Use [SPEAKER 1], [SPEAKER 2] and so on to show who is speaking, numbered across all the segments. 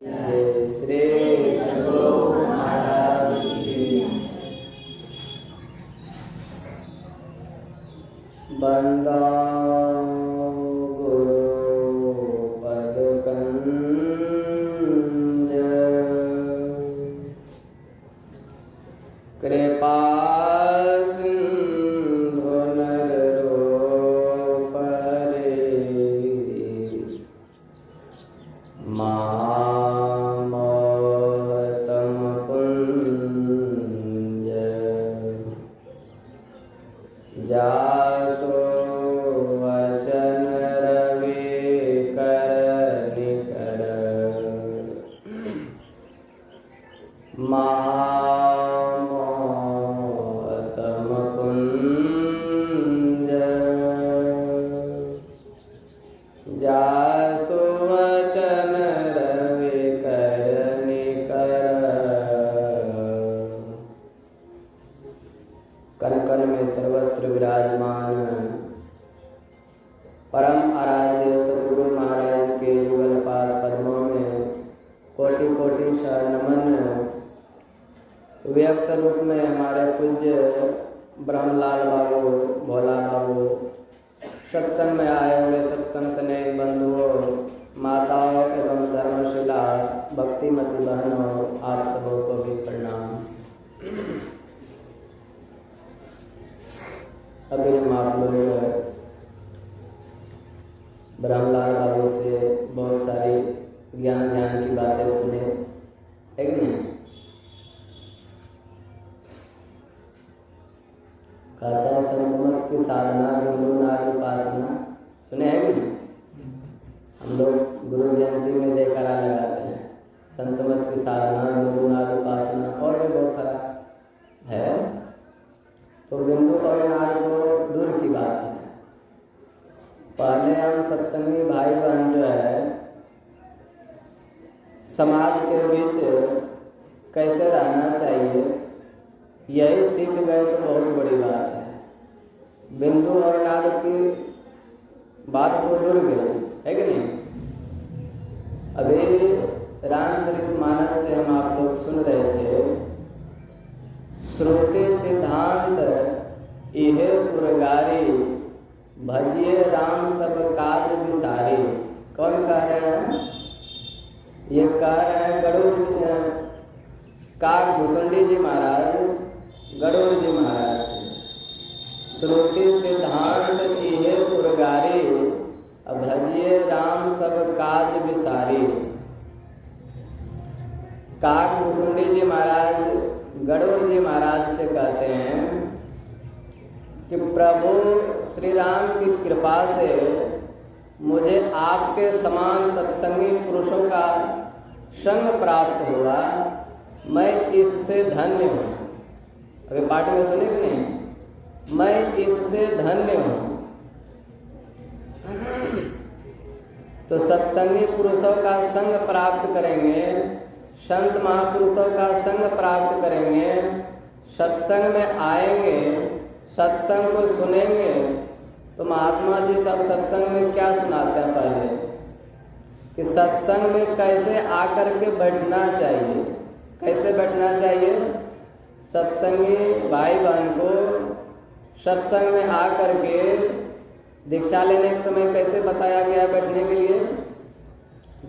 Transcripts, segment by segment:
[SPEAKER 1] जय श्री सद्गुरु महाराज की। बंदा गुरु पद कंज, कृपा सिंधु नर रूप रे, महामोहतम पुंज, जासो वचन रवि कर निकर, महामोहतम पुंज, जासो वचन रवि कर निकर। कण कण में सर्वत्र विराजमान परम आराध्य सद्गुरु महाराज के युगल पाद पद्मों में कोटि कोटि नमन। व्यक्त रूप में हमारे पूज्य ब्रह्मलाल बाबू, भोला बाबू, सत्संग में आए हुए सत्संग स्नेह बंधुओं, माताओं एवं धर्मशिला भक्तिमती बहनों, आप सबों को भी प्रणाम। अभी हम आप लोग ब्रह्मलाल बाबू से बहुत सारी ज्ञान की बातें सुने, है कि नहीं? कहता है संत मत की साधना बिंदु नारी उपासना, सुने है कि नहीं? हम लोग गुरु जयंती में जयकारा लगाते हैं, संत मत की साधना बिंदु नारी उपासना, और भी बहुत सारा है। तो बिंदु और नारी तो दूर की बात है। पहले हम सत्संगी भाई बहन जो है समाज के बीच कैसे रहना चाहिए, यही सीख गए तो बहुत बड़ी बात है। बिंदु और नाद की बात तो दूर गई, है कि नहीं? अभी रामचरितमानस से हम आप लोग सुन रहे थे, श्रुति सिद्धांत इहे पुरगारी, भजिए राम सब काज विसारी। कौन कह रहे हैं? ये कह रहे हैं गरुड़ काग भुसुंडी जी महाराज, गरुड़ जी महाराज से। श्रुति सिद्धांत इहे पुरगारी, भजिए राम सब काज विसारी। काग भुसुंडी जी महाराज गरुड़ जी महाराज से कहते हैं कि प्रभु श्री राम की कृपा से मुझे आपके समान सत्संगी पुरुषों का संग प्राप्त हुआ, मैं इससे धन्य हूँ। अभी पाठ में सुने कि नहीं? मैं इससे धन्य हूँ। तो सत्संगी पुरुषों का संग प्राप्त करेंगे, संत महापुरुषों का संग प्राप्त करेंगे, सत्संग में आएंगे, सत्संग को सुनेंगे। तो महात्मा जी सब सत्संग में क्या सुनाते हैं पहले कि सत्संग में कैसे आकर के बैठना चाहिए, कैसे बैठना चाहिए। सत्संगी भाई बहन को सत्संग में आकर के दीक्षा लेने के समय कैसे बताया गया है बैठने के लिए?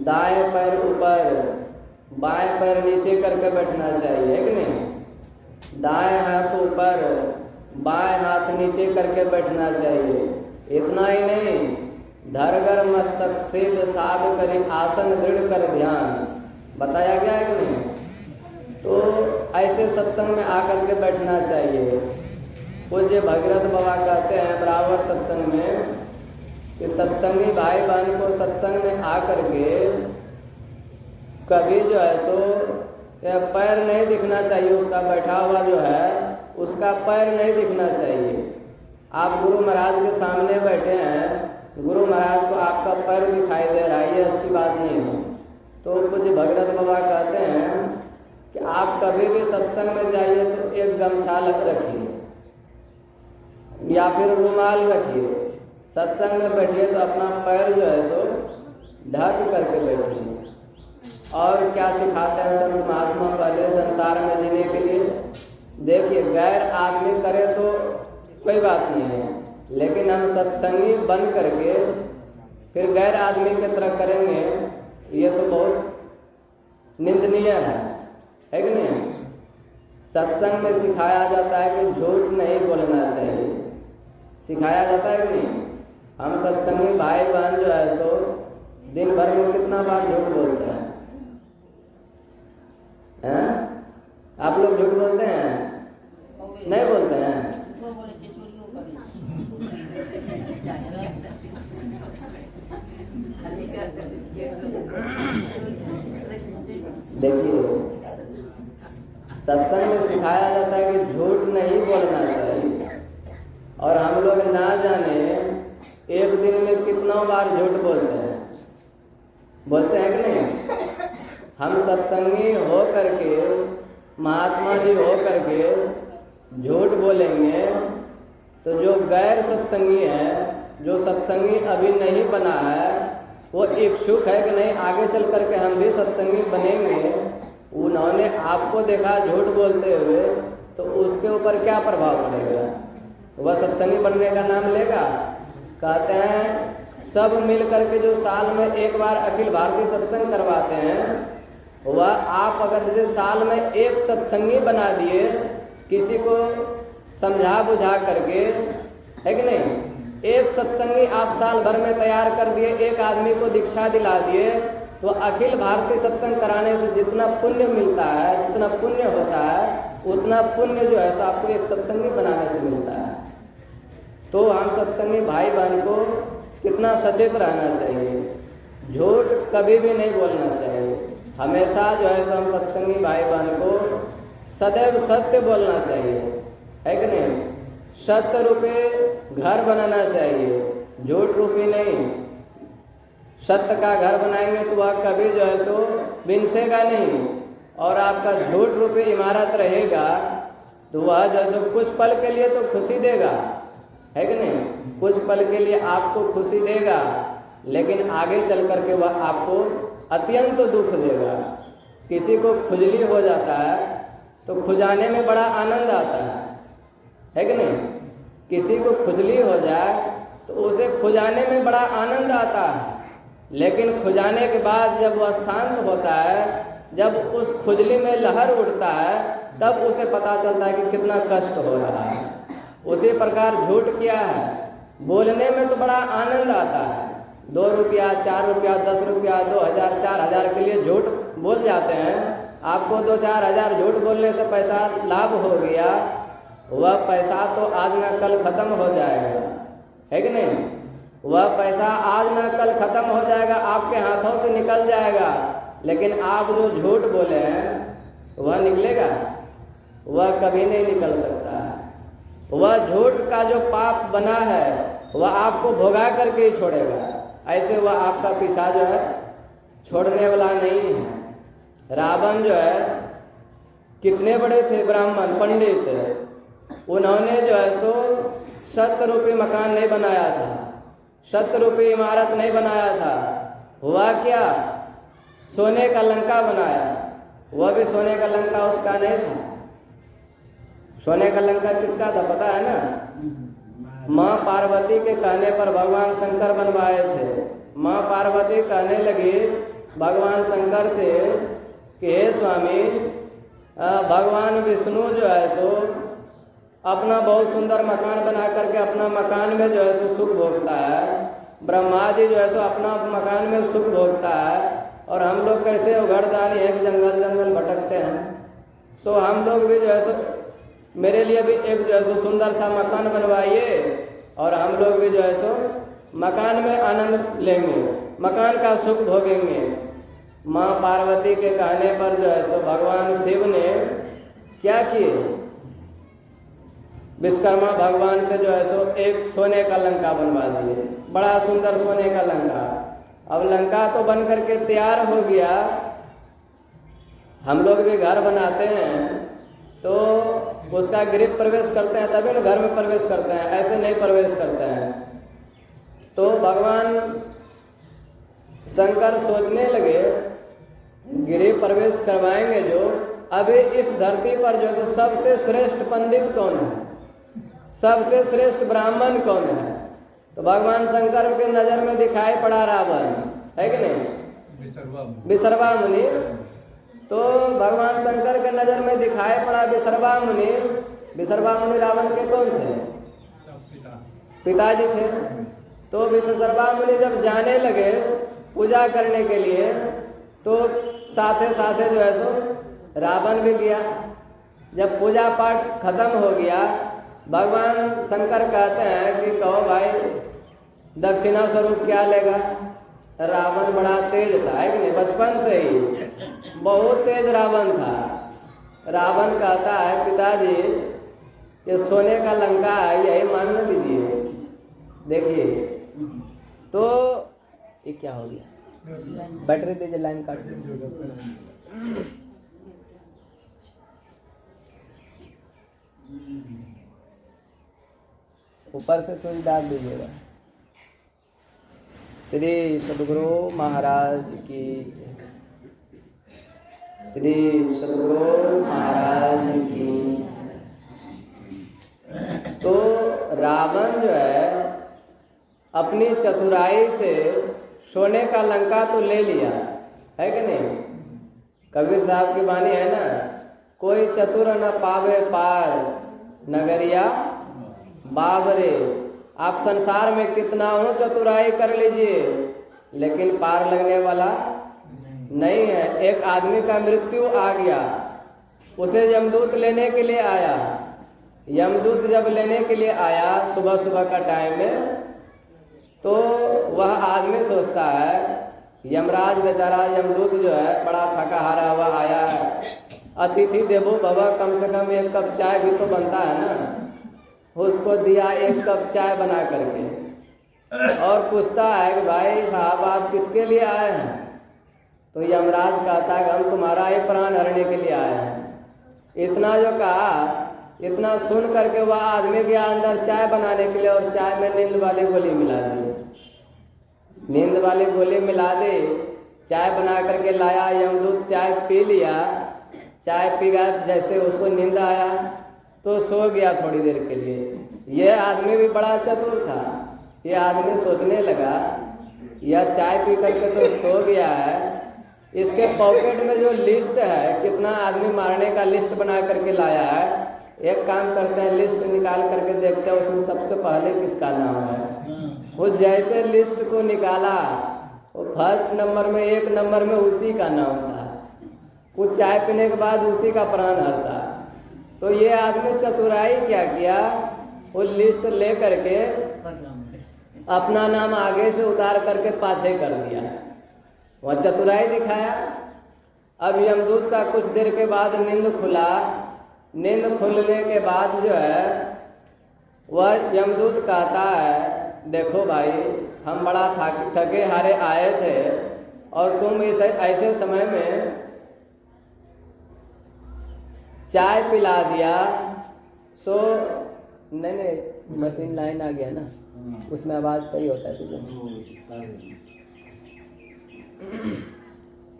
[SPEAKER 1] दाएं पैर ऊपर, बाएं पैर नीचे करके बैठना चाहिए, है कि नहीं? दाएं हाथ ऊपर, बाएं हाथ नीचे करके बैठना चाहिए। इतना ही नहीं, धरगर मस्तक सीध साध करी आसन दृढ़ कर ध्यान, बताया गया है कि नहीं? तो ऐसे सत्संग में आकर के बैठना चाहिए। पूज्य भगीरथ बाबा कहते हैं बराबर सत्संग में कि सत्संगी भाई बहन को सत्संग में आकर के कभी जो है सो पैर नहीं दिखना चाहिए, उसका बैठा हुआ जो है उसका पैर नहीं दिखना चाहिए। आप गुरु महाराज के सामने बैठे हैं, गुरु महाराज को आपका पैर दिखाई दे रहा है, ये अच्छी बात नहीं है। तो पूज्य भगीरथ बाबा कहते हैं कि आप कभी भी सत्संग में जाइए तो एक गमछा रखिए या फिर रुमाल रखिए। सत्संग में बैठिए तो अपना पैर जो है सो ढक करके बैठिए। और क्या सिखाते हैं संत महात्मा पहले संसार में जीने के लिए? देखिए, गैर आदमी करे तो कोई बात नहीं है, लेकिन हम सत्संगी बन करके फिर गैर आदमी की तरह करेंगे, ये तो बहुत निंदनीय है कि नहीं? सत्संग में सिखाया जाता है कि झूठ नहीं बोलना चाहिए, सिखाया जाता है कि नहीं? हम सत्संगी भाई बहन जो है सो दिन भर में कितना बार झूठ बोलते हैं? आप लोग झूठ बोलते हैं? नहीं बोलते हैं? देखिए, सत्संग में सिखाया जाता है कि झूठ नहीं बोलना चाहिए, और हम लोग ना जाने एक दिन में कितना बार झूठ बोलते हैं कि नहीं? हम सत्संगी हो करके, महात्मा जी हो करके झूठ बोलेंगे तो जो गैर सत्संगी है, जो सत्संगी अभी नहीं बना है, वो इच्छुक है कि नहीं आगे चल करके हम भी सत्संगी बनेंगे, उन्होंने आपको देखा झूठ बोलते हुए तो उसके ऊपर क्या प्रभाव पड़ेगा? वह सत्संगी बनने का नाम लेगा? कहते हैं सब मिल करके जो साल में एक बार अखिल भारतीय सत्संग करवाते हैं, वह आप अगर जैसे साल में एक सत्संगी बना दिए, किसी को समझा बुझा करके, है कि नहीं? एक सत्संगी आप साल भर में तैयार कर दिए, एक आदमी को दीक्षा दिला दिए, तो अखिल भारतीय सत्संग कराने से जितना पुण्य मिलता है, जितना पुण्य होता है, उतना पुण्य जो है सो आपको एक सत्संगी बनाने से मिलता है। तो हम सत्संगी भाई बहन को कितना सचेत रहना चाहिए, झूठ कभी भी नहीं बोलना चाहिए। हमेशा जो है सो हम सत्संगी भाई बहन को सदैव सत्य बोलना चाहिए, है कि नहीं? सत्य रूपी घर बनाना चाहिए, झूठ रूपी नहीं। सत्य का घर बनाएंगे तो वह कभी जो है सो बिनसेगा नहीं, और आपका झूठ रूपी इमारत रहेगा तो वह जो है सो कुछ पल के लिए तो खुशी देगा, है कि नहीं? कुछ पल के लिए आपको खुशी देगा, लेकिन आगे चल करके वह आपको अत्यंत दुख देगा। किसी को खुजली हो जाता है तो खुजाने में बड़ा आनंद आता है कि नहीं? किसी को खुजली हो जाए तो उसे खुजाने में बड़ा आनंद आता है, लेकिन खुजाने के बाद जब वह शांत होता है, जब उस खुजली में लहर उठता है, तब उसे पता चलता है कि कितना कष्ट हो रहा है। उसी प्रकार झूठ क्या है? बोलने में तो बड़ा आनंद आता है, 2 रुपया 4 रुपया 10 रुपया 2000 4000 के लिए झूठ बोल जाते हैं। आपको 2-4 हज़ार झूठ बोलने से पैसा लाभ हो गया, वह पैसा तो आज ना कल खत्म हो जाएगा, है कि नहीं? वह पैसा आज ना कल खत्म हो जाएगा, आपके हाथों से निकल जाएगा, लेकिन आप जो झूठ बोले हैं वह निकलेगा? वह कभी नहीं निकल सकता है। वह झूठ का जो पाप बना है वह आपको भोगा करके ही छोड़ेगा, ऐसे वह आपका पीछा जो है छोड़ने वाला नहीं है। रावण जो है कितने बड़े थे ब्राह्मण पंडित, उन्होंने जो है सो सत्य रूपी मकान नहीं बनाया था, सत्य रूपी इमारत नहीं बनाया था। हुआ क्या? सोने का लंका बनाया, वह भी सोने का लंका उसका नहीं था। सोने का लंका किसका था पता है ना? माँ पार्वती के कहने पर भगवान शंकर बनवाए थे। माँ पार्वती कहने लगी भगवान शंकर से कि हे स्वामी, भगवान विष्णु जो है सो अपना बहुत सुंदर मकान बना करके अपना मकान में जो है सो सुख भोगता है, ब्रह्मा जी जो है सो अपना मकान में सुख भोगता है, और हम लोग कैसे उघड़दानी एक जंगल जंगल भटकते हैं। सो हम लोग भी जो है सो मेरे लिए भी एक जो है सो सुंदर सा मकान बनवाइए, और हम लोग भी जो है सो मकान में आनंद लेंगे, मकान का सुख भोगेंगे। माँ पार्वती के कहने पर जो है सो भगवान शिव ने क्या किए? विश्वकर्मा भगवान से जो है सो एक सोने का लंका बनवा दिए, बड़ा सुंदर सोने का लंका। अब लंका तो बन करके तैयार हो गया। हम लोग भी घर बनाते हैं तो उसका गृह प्रवेश करते हैं, तभी ना घर में प्रवेश करते हैं, ऐसे नहीं प्रवेश करते हैं। तो भगवान शंकर सोचने लगे गृह प्रवेश करवाएंगे जो, अभी इस धरती पर जो सबसे श्रेष्ठ पंडित कौन है, सबसे श्रेष्ठ ब्राह्मण कौन है? तो भगवान शंकर के नजर में दिखाई पड़ा रावण, है कि नहीं, विसर्वा मुनि। तो भगवान शंकर के नजर में दिखाई पड़ा विसर्वा मुनि। विसर्वा मुनि रावण के कौन थे? पिताजी थे। तो विसर्वा मुनि जब जाने लगे पूजा करने के लिए, तो साथे साथे जो है सो रावण भी गया। जब पूजा पाठ खत्म हो गया, भगवान शंकर कहते हैं कि कहो भाई दक्षिणा स्वरूप क्या लेगा? रावण बड़ा तेज था, है कि नहीं, बचपन से ही बहुत तेज रावण था। रावण कहता है पिताजी ये सोने का लंका है, यही मान लीजिए। देखिए तो ये क्या हो गया, बैटरी दीजिए, लाइन काट दीजिए। ऊपर से स्विच डाल दीजिएगा। श्री सद्गुरु महाराज की, श्री सद्गुरु महाराज की। तो रावण जो है अपनी चतुराई से सोने का लंका तो ले लिया, है कि नहीं। कबीर साहब की वाणी है ना, कोई चतुर न पावे पार नगरिया बाबरे। आप संसार में कितना हो चतुराई कर लीजिए, लेकिन पार लगने वाला नहीं है। एक आदमी का मृत्यु आ गया, उसे यमदूत लेने के लिए आया। यमदूत जब लेने के लिए आया सुबह सुबह का टाइम में, तो वह आदमी सोचता है यमराज बेचारा यमदूत जो है बड़ा थका हारा हुआ आया है, अतिथि देवो भव, कम से कम एक कप चाय भी तो बनता है ना। उसको दिया एक कप चाय बना करके और पूछता है कि भाई साहब आप किसके लिए आए हैं? तो यमराज कहता है कि हम तुम्हारा ही प्राण हरने के लिए आए हैं। इतना जो कहा, इतना सुन करके वह आदमी गया अंदर चाय बनाने के लिए और चाय में नींद वाली गोली मिला दी। नींद वाली गोली मिला दी, चाय बना करके लाया। यमदूत चाय पी लिया, चाय पी गया, जैसे उसको नींद आया तो सो गया थोड़ी देर के लिए। यह आदमी भी बड़ा चतुर था। यह आदमी सोचने लगा यह चाय पी करके तो सो गया है, इसके पॉकेट में जो लिस्ट है कितना आदमी मारने का लिस्ट बना करके लाया है, एक काम करते हैं लिस्ट निकाल करके देखते हैं उसमें सबसे पहले किसका नाम है। वो जैसे लिस्ट को निकाला, वो फर्स्ट नंबर में, एक नंबर में उसी का नाम था। वो चाय पीने के बाद उसी का प्राण हरता। तो ये आदमी चतुराई क्या किया, वो लिस्ट ले करके अपना नाम आगे से उतार करके पाछे कर दिया। वह चतुराई दिखाया। अब यमदूत का कुछ देर के बाद नींद खुला। नींद खुलने के बाद जो है वह यमदूत कहता है देखो भाई हम बड़ा थके हारे आए थे और तुम इस ऐसे समय में चाय पिला दिया। सो नहीं मशीन लाइन आ गया ना, उसमें आवाज़ सही होता है तुझे।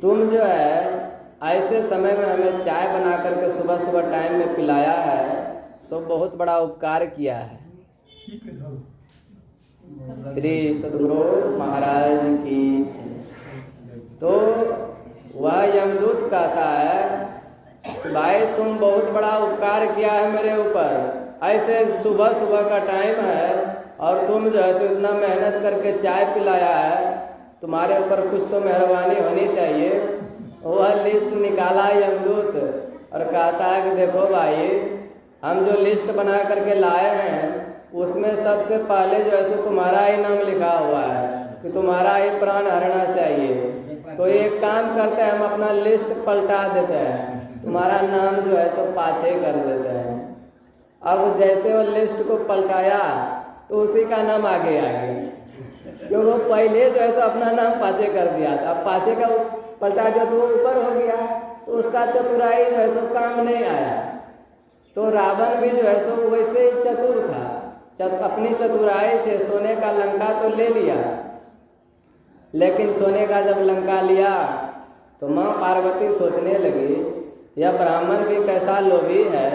[SPEAKER 1] तुम जो है ऐसे समय में हमें चाय बना करके सुबह सुबह टाइम में पिलाया है, तो बहुत बड़ा उपकार किया है। श्री सद्गुरु महाराज की। तो वह यमदूत कहता है भाई तुम बहुत बड़ा उपकार किया है मेरे ऊपर। ऐसे सुबह सुबह का टाइम है और तुम जो है सो इतना मेहनत करके चाय पिलाया है, तुम्हारे ऊपर कुछ तो मेहरबानी होनी चाहिए। वह लिस्ट निकाला यमदूत और कहता है कि देखो भाई हम जो लिस्ट बना करके लाए हैं उसमें सबसे पहले जो है सो तुम्हारा ही नाम लिखा हुआ है कि तुम्हारा ही प्राण हरना चाहिए। तो एक काम करते हैं हम अपना लिस्ट पलटा देते हैं, तुम्हारा नाम जो है सो पाछे कर देते हैं। अब जैसे वो लिस्ट को पलटाया तो उसी का नाम आगे आ गया, क्योंकि वो पहले जो है सो अपना नाम पाछे कर दिया था। अब पाछे का पलटा दिया तो वो ऊपर हो गया, तो उसका चतुराई जो है सो काम नहीं आया। तो रावण भी जो है सो वैसे ही चतुर था। अपनी चतुराई से सोने का लंका तो ले लिया, लेकिन सोने का जब लंका लिया तो माँ पार्वती सोचने लगी, यह ब्राह्मण भी कैसा लोभी है,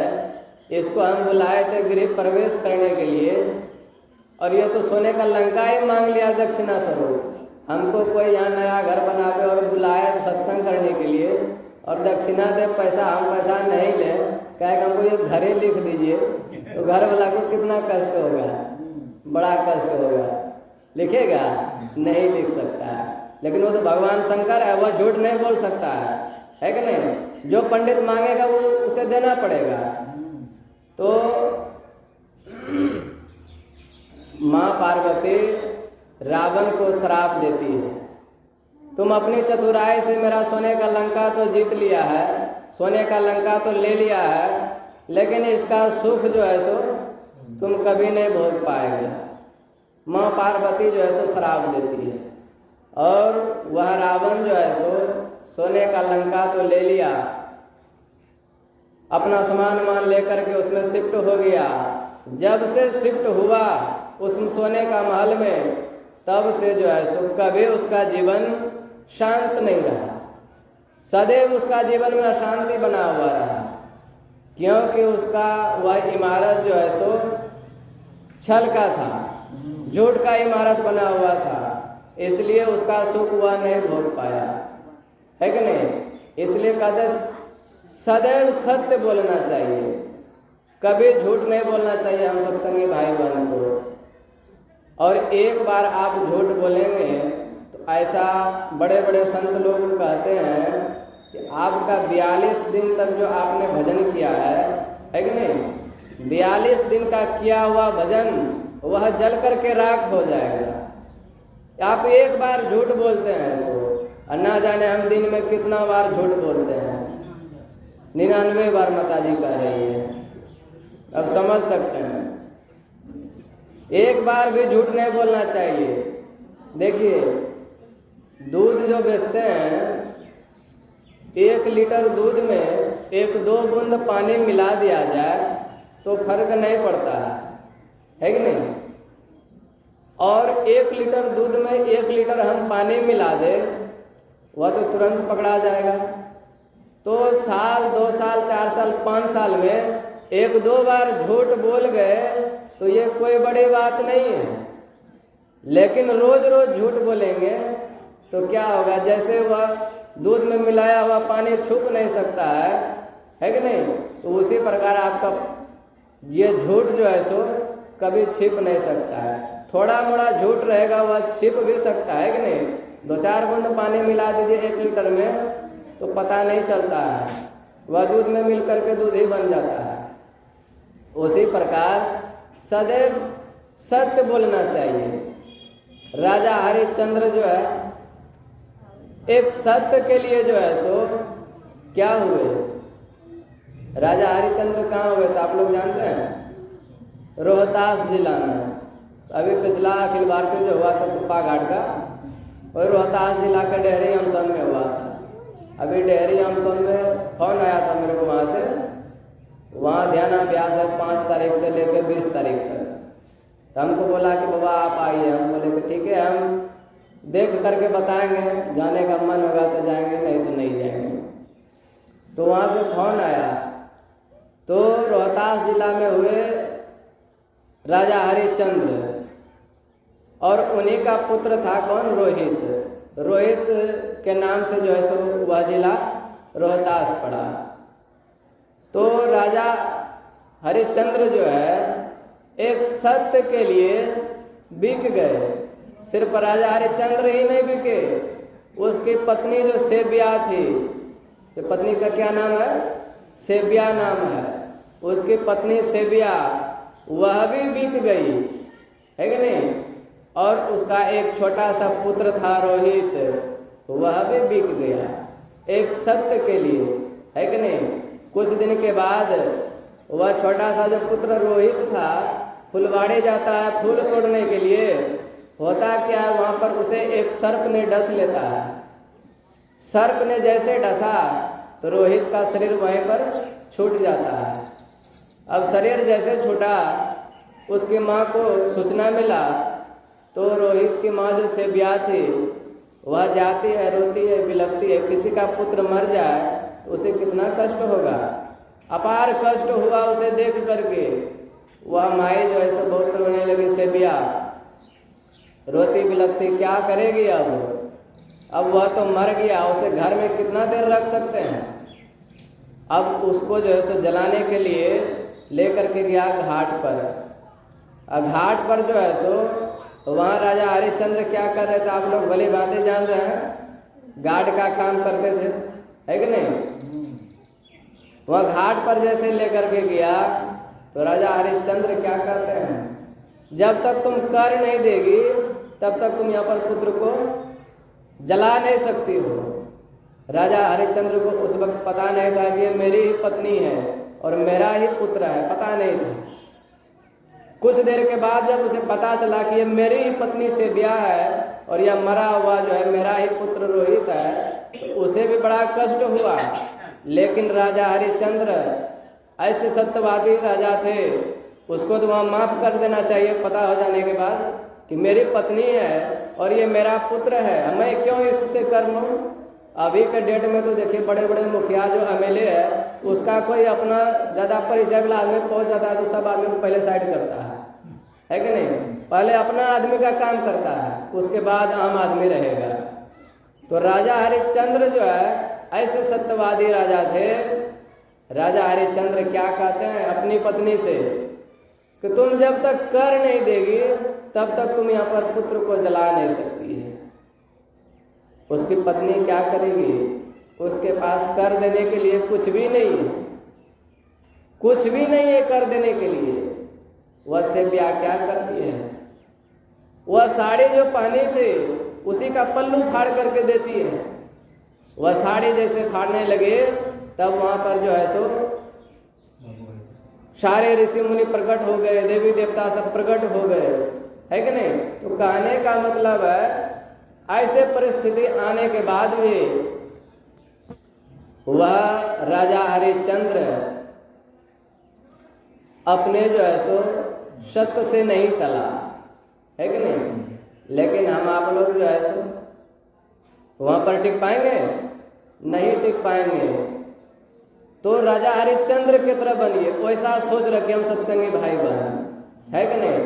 [SPEAKER 1] इसको हम बुलाए थे गृह प्रवेश करने के लिए और ये तो सोने का लंका ही मांग लिया दक्षिणा स्वरूप। हमको कोई यहाँ नया घर बनावे और बुलाए सत्संग करने के लिए और दक्षिणा दे पैसा, हम पैसा नहीं ले, कहेगा हमको ये घर ही लिख दीजिए, तो घर वाला को कितना कष्ट होगा, बड़ा कष्ट होगा। लिखेगा? नहीं लिख सकता है। लेकिन वो तो भगवान शंकर है, वह झूठ नहीं बोल सकता है कि नहीं? जो पंडित मांगेगा वो उसे देना पड़ेगा। तो माँ पार्वती रावण को श्राप देती है, तुम अपनी चतुराई से मेरा सोने का लंका तो जीत लिया है, सोने का लंका तो ले लिया है, लेकिन इसका सुख जो है सो तुम कभी नहीं भोग पाएंगे। माँ पार्वती जो है सो श्राप देती है और वह रावण जो है सो सोने का लंका तो ले लिया, अपना सामान मान लेकर के उसमें शिफ्ट हो गया। जब से शिफ्ट हुआ उस सोने का महल में, तब से जो है सो कभी उसका जीवन शांत नहीं रहा, सदैव उसका जीवन में अशांति बना हुआ रहा, क्योंकि उसका वह इमारत जो है सो छल का था, झूठ का इमारत बना हुआ था, इसलिए उसका सुख वह नहीं भोग पाया, है कि नहीं? इसलिए कहते सदैव सत्य बोलना चाहिए, कभी झूठ नहीं बोलना चाहिए हम सत्संगी भाई बहन को। और एक बार आप झूठ बोलेंगे तो ऐसा बड़े बड़े संत लोग कहते हैं कि आपका 42 दिन तक जो आपने भजन किया है कि नहीं, 42 दिन का किया हुआ भजन वह जल करके राख हो जाएगा। आप एक बार झूठ बोलते हैं तो ना जाने हम दिन में कितना बार झूठ बोलते हैं, 99 बार माताजी कह रही है, अब समझ सकते हैं। एक बार भी झूठ नहीं बोलना चाहिए। देखिए दूध जो बेचते हैं, 1 लीटर दूध में 1-2 बूंद पानी मिला दिया जाए तो फर्क नहीं पड़ता है कि नहीं? और 1 लीटर दूध में 1 लीटर हम पानी मिला दे, वह तो तुरंत पकड़ा जाएगा। तो साल 2 साल 4 साल 5 साल में 1-2 बार झूठ बोल गए तो ये कोई बड़ी बात नहीं है। लेकिन रोज रोज झूठ बोलेंगे तो क्या होगा? जैसे वह दूध में मिलाया हुआ पानी छुप नहीं सकता है कि नहीं? तो उसी प्रकार आपका ये झूठ जो है सो कभी छिप नहीं सकता है। थोड़ा मोड़ा झूठ रहेगा वह छिप भी सकता है कि नहीं? 2-4 बूंद पानी मिला दीजिए 1 लीटर में तो पता नहीं चलता है, वह दूध में मिल करके दूध ही बन जाता है। उसी प्रकार सदैव सत्य बोलना चाहिए। राजा हरिश्चंद्र जो है एक सत्य के लिए जो है सो क्या हुए? राजा हरिश्चंद्र कहाँ हुए थे आप लोग जानते हैं? रोहतास जिला में। अभी पिछला अखिल भारतीय जो हुआ था कुप्पा घाट का, और रोहतास जिला के डेहरी अमसन में हुआ था। अभी डेहरी अमसन में फोन आया था मेरे को वहाँ से, वहाँ ध्यानाभ्यास है 5 तारीख से लेकर 20 तारीख तक। तो हमको बोला कि बाबा आप आइए। हम बोले कि ठीक है, हम देख करके बताएंगे, जाने का मन होगा तो जाएंगे, नहीं तो नहीं जाएंगे। तो वहाँ से फोन आया, तो रोहतास जिला में हुए राजा हरिश्चंद्र, और उन्हीं का पुत्र था कौन? रोहित। रोहित के नाम से जो है सो वह जिला रोहतास पड़ा। तो राजा हरिश्चंद्र जो है एक सत्य के लिए बिक गए। सिर्फ राजा हरिश्चंद्र ही नहीं बिके, उसकी पत्नी जो सेबिया थी, तो पत्नी का क्या नाम है? सेबिया नाम है। उसकी पत्नी सेबिया वह भी बिक गई, है कि नहीं? और उसका एक छोटा सा पुत्र था रोहित, वह भी बिक गया एक सत्य के लिए, है कि नहीं? कुछ दिन के बाद वह छोटा सा जो पुत्र रोहित था फुलवाड़े जाता है फूल तोड़ने के लिए। होता क्या है, वहाँ पर उसे एक सर्प ने डस लेता है। सर्प ने जैसे डसा तो रोहित का शरीर वहीं पर छूट जाता है। अब शरीर जैसे छूटा, उसकी माँ को सूचना मिला, तो रोहित की माँ जो सेबिया थी वह जाती है, रोती है, बिलखती है। किसी का पुत्र मर जाए तो उसे कितना कष्ट होगा, अपार कष्ट हुआ उसे देख करके। वह माई जो है सो बहुत रोने लगी, सेबिया रोती बिलखती, क्या करेगी अब वह तो मर गया, उसे घर में कितना देर रख सकते हैं। अब उसको जो है सो जलाने के लिए लेकर के गया घाट पर। घाट पर जो है सो वहाँ राजा हरिश्चंद्र क्या कर रहे थे, आप लोग भली बातें जान रहे हैं, गार्ड का काम करते थे, है कि नहीं। वह घाट पर जैसे लेकर के गया तो राजा हरिश्चंद्र क्या कहते हैं, जब तक तुम कर नहीं देगी तब तक तुम यहाँ पर पुत्र को जला नहीं सकती हो। राजा हरिश्चंद्र को उस वक्त पता नहीं था कि ये मेरी ही पत्नी है और मेरा ही पुत्र है, पता नहीं था। कुछ देर के बाद जब उसे पता चला कि ये मेरी ही पत्नी से ब्याह है और यह मरा हुआ जो है मेरा ही पुत्र रोहित है, तो उसे भी बड़ा कष्ट हुआ। लेकिन राजा हरिश्चंद्र ऐसे सत्यवादी राजा थे, उसको तो वहाँ माफ कर देना चाहिए पता हो जाने के बाद कि मेरी पत्नी है और ये मेरा पुत्र है, मैं क्यों इससे कर लूँ। अभी के डेट में तो देखिए बड़े बड़े मुखिया जो एमएलए है, उसका कोई अपना ज़्यादा परिचय वाला आदमी पहुँच जाता है तो सब आदमी को पहले साइड करता है कि नहीं। पहले अपना आदमी का काम करता है, उसके बाद आम आदमी रहेगा। तो राजा हरिश्चंद्र जो है ऐसे सत्यवादी राजा थे। राजा हरिश्चंद्र क्या कहते हैं अपनी पत्नी से कि तुम जब तक कर नहीं देगी तब तक तुम यहाँ पर पुत्र को जला नहीं सकती है। उसकी पत्नी क्या करेगी, उसके पास कर देने के लिए कुछ भी नहीं है, कुछ भी नहीं है कर देने के लिए। वह सेबिया क्या करती है, वह साड़ी जो पहनी थी उसी का पल्लू फाड़ करके देती है। वह साड़ी जैसे फाड़ने लगे तब वहाँ पर जो है सो सारे ऋषि मुनि प्रकट हो गए, देवी देवता सब प्रकट हो गए, है कि नहीं। तो कहने का मतलब है ऐसे परिस्थिति आने के बाद भी वह राजा हरिश्चंद्र अपने जो है सो सत्य से नहीं टला, है कि नहीं। लेकिन हम आप लोग जो है सो वहाँ पर टिक पाएंगे, नहीं टिक पाएंगे। तो राजा हरिश्चंद्र की तरह बनिए, वैसा सोच रखे हम सत्संगी भाई बहन, है कि नहीं,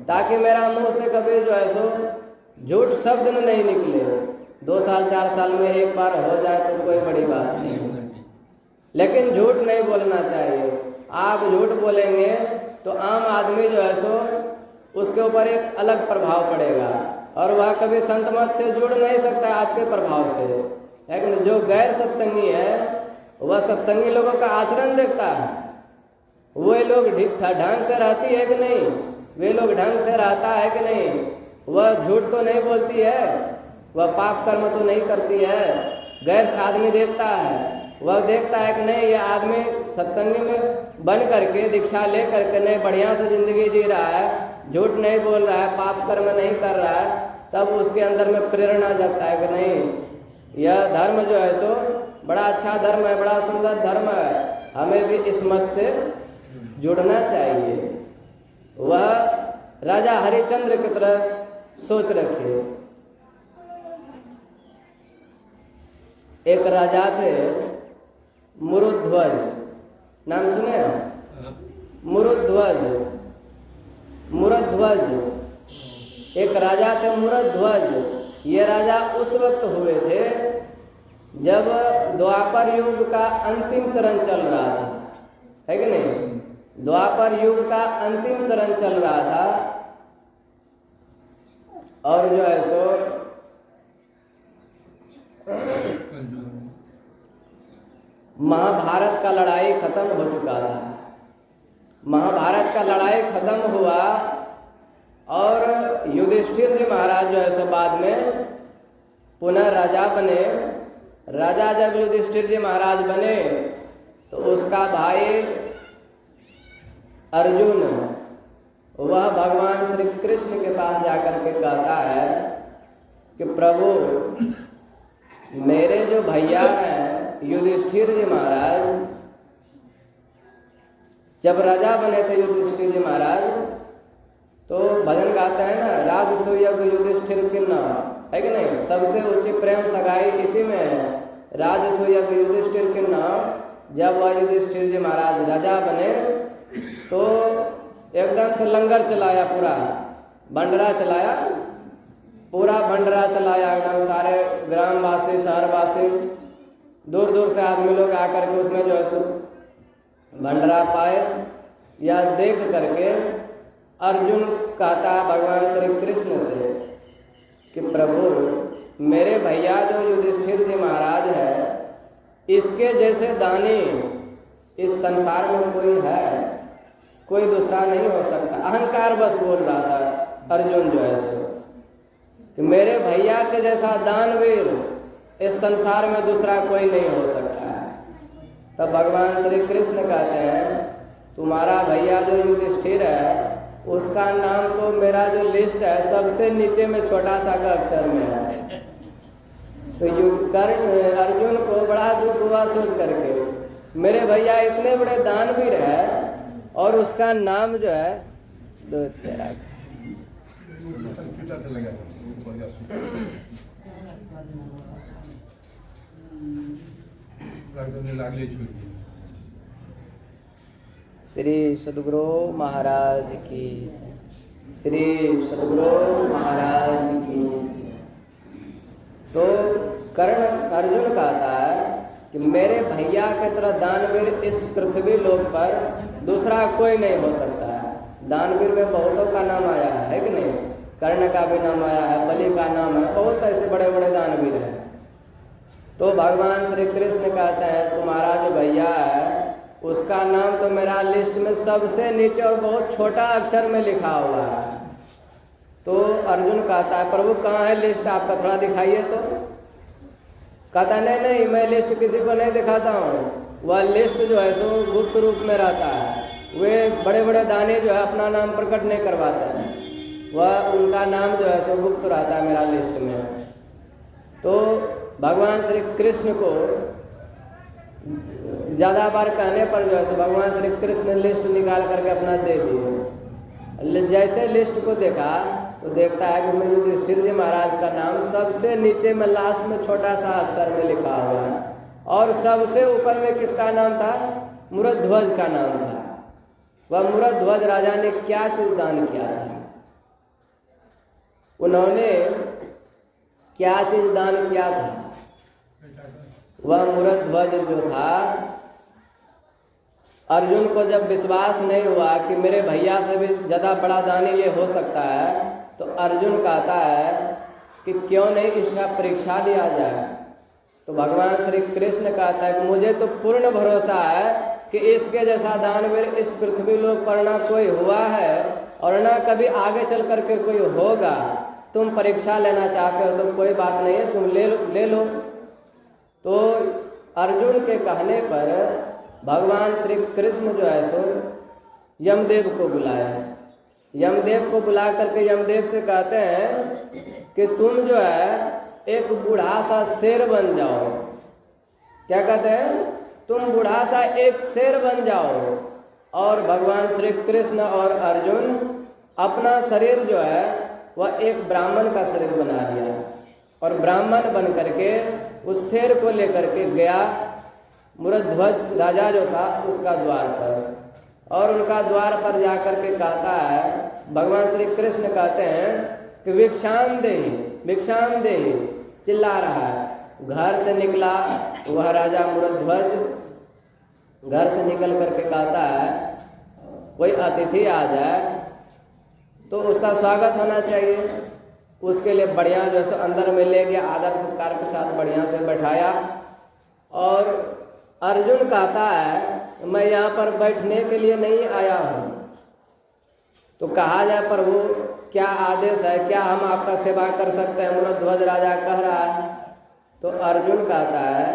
[SPEAKER 1] ताकि मेरा मुंह से कभी जो है सो झूठ शब्द नहीं निकले। 2 साल 4 साल में एक बार हो जाए तो कोई बड़ी बात नहीं, लेकिन झूठ नहीं बोलना चाहिए। आप झूठ बोलेंगे तो आम आदमी जो है सो उसके ऊपर एक अलग प्रभाव पड़ेगा और वह कभी संत मत से जुड़ नहीं सकता आपके प्रभाव से। लेकिन जो गैर सत्संगी है वह सत्संगी लोगों का आचरण देखता है, वे लोग ढंग से रहती है कि नहीं, वे लोग ढंग से रहता है कि नहीं, वह झूठ तो नहीं बोलती है, वह पाप कर्म तो नहीं करती है। गैर आदमी देखता है, वह देखता है कि नहीं ये आदमी सत्संगी में बन करके दीक्षा ले करके नहीं बढ़िया से जिंदगी जी रहा है, झूठ नहीं बोल रहा है, पाप कर्म नहीं कर रहा है, तब उसके अंदर में प्रेरणा जगता है कि नहीं यह धर्म जो है सो बड़ा अच्छा धर्म है, बड़ा सुंदर धर्म है, हमें भी इस मत से जुड़ना चाहिए। वह राजा हरिश्चंद्र की तरह सोच रखिए। एक राजा थे मुरुध्वज, नाम सुने, मुरुध्वज, मुरुध्वज एक राजा थे मुरुध्वज। ये राजा उस वक्त हुए थे जब द्वापर युग का अंतिम चरण चल रहा था, है कि नहीं। द्वापर युग का अंतिम चरण चल रहा था और जो है सो महाभारत का लड़ाई खत्म हो चुका था। महाभारत का लड़ाई खत्म हुआ और युधिष्ठिर जी महाराज जो है सो बाद में पुनः राजा बने। राजा जब युधिष्ठिर जी महाराज बने तो उसका भाई अर्जुन वह भगवान श्री कृष्ण के पास जाकर के कहता है कि प्रभु मेरे जो भैया हैं युधिष्ठिर जी महाराज, जब राजा बने थे युधिष्ठिर जी महाराज तो भजन गाते हैं ना, राजसूय युधिष्ठिर किन्नर, है कि नहीं। सबसे ऊंची प्रेम सगाई इसी में है। राजसूय युधिष्ठिर के नाम जब वह युधिष्ठिर जी महाराज राजा बने तो एकदम से लंगर चलाया, पूरा भंडारा चलाया, पूरा भंडारा चलाया एकदम। सारे ग्रामवासी शहरवासी दूर दूर से आदमी लोग आकर के उसमें जो है सो भंडारा पाए। यह देख करके अर्जुन कहता भगवान श्री कृष्ण से कि प्रभु मेरे भैया जो युधिष्ठिर जी महाराज है, इसके जैसे दानी इस संसार में कोई है, कोई दूसरा नहीं हो सकता। अहंकार बस बोल रहा था अर्जुन जो है सो कि मेरे भैया के जैसा दानवीर इस संसार में दूसरा कोई नहीं हो सकता है। तब भगवान श्री कृष्ण कहते हैं तुम्हारा भैया जो युधिष्ठिर है उसका नाम तो मेरा जो लिस्ट है सबसे नीचे में छोटा सा का अक्षर में है। तो अर्जुन को बड़ा दुख हुआ सोच करके, मेरे भैया इतने बड़े दानवीर है और उसका नाम जो है दो तेरा श्री सद्गुरु महाराज की, श्री सद्गुरु महाराज की। तो अर्जुन कहता है कि मेरे भैया के तरह दानवीर इस पृथ्वी लोक पर दूसरा कोई नहीं हो सकता है। दानवीर में बहुतों का नाम आया है कि नहीं। कर्ण का भी नाम आया है, बलि का नाम है, बहुत ऐसे बड़े बड़े दानवीर हैं। तो भगवान श्री कृष्ण कहते हैं तुम्हारा जो भैया है उसका नाम तो मेरा लिस्ट में सबसे नीचे और बहुत छोटा अक्षर में लिखा हुआ है। तो अर्जुन कहता है प्रभु कहाँ है लिस्ट, आपका थोड़ा दिखाइए। तो कहता नहीं नहीं मैं लिस्ट किसी को नहीं दिखाता हूँ, वह लिस्ट जो है सो गुप्त रूप में रहता है। वे बड़े बड़े दानी जो है अपना नाम प्रकट नहीं करवाते हैं, वह उनका नाम जो है सो गुप्त रहता है मेरा लिस्ट में। तो भगवान श्री कृष्ण को ज़्यादा बार कहने पर जो है सो भगवान श्री कृष्ण ने लिस्ट निकाल करके अपना दे दिए। जैसे लिस्ट को देखा तो देखता है कि इसमें युधिष्ठिर जी महाराज का नाम सबसे नीचे में लास्ट में छोटा सा अक्षर में लिखा हुआ है और सबसे ऊपर में किसका नाम था, मूरध्वज का नाम था। वह मूरध्वज राजा ने क्या चीज दान किया था, उन्होंने क्या चीज दान किया था। वह मूरध्वज जो था, अर्जुन को जब विश्वास नहीं हुआ कि मेरे भैया से भी ज़्यादा बड़ा दानी ये हो सकता है, तो अर्जुन कहता है कि क्यों नहीं इसका परीक्षा लिया जाए। तो भगवान श्री कृष्ण कहता है कि मुझे तो पूर्ण भरोसा है कि इसके जैसा दानवीर इस पृथ्वी लोक पर ना कोई हुआ है और ना कभी आगे चल करके कोई होगा। तुम परीक्षा लेना चाहते हो तो कोई बात नहीं है, तुम ले लो। तो अर्जुन के कहने पर भगवान श्री कृष्ण जो है सो यमदेव को बुलाया। यमदेव को बुला करके यमदेव से कहते हैं कि तुम जो है एक बूढ़ा सा शेर बन जाओ। क्या कहते हैं, तुम बूढ़ा सा एक शेर बन जाओ। और भगवान श्री कृष्ण और अर्जुन अपना शरीर जो है वह एक ब्राह्मण का शरीर बना लिया और ब्राह्मण बन करके उस शेर को लेकर के गया मूरध्वज राजा जो था उसका द्वार पर। और उनका द्वार पर जाकर के कहता है, भगवान श्री कृष्ण कहते हैं कि भिक्षाम देहि चिल्ला रहा है। घर से निकला वह राजा मूरध्वज, घर से निकल करके कहता है कोई अतिथि आ जाए तो उसका स्वागत होना चाहिए। उसके लिए बढ़िया जो है अंदर में ले गया, आदर सत्कार के साथ बढ़िया से बैठाया। और अर्जुन कहता है मैं यहाँ पर बैठने के लिए नहीं आया हूँ। तो कहा जाए प्रभु क्या आदेश है, क्या हम आपका सेवा कर सकते हैं, मूरध्वज राजा कह रहा है। तो अर्जुन कहता है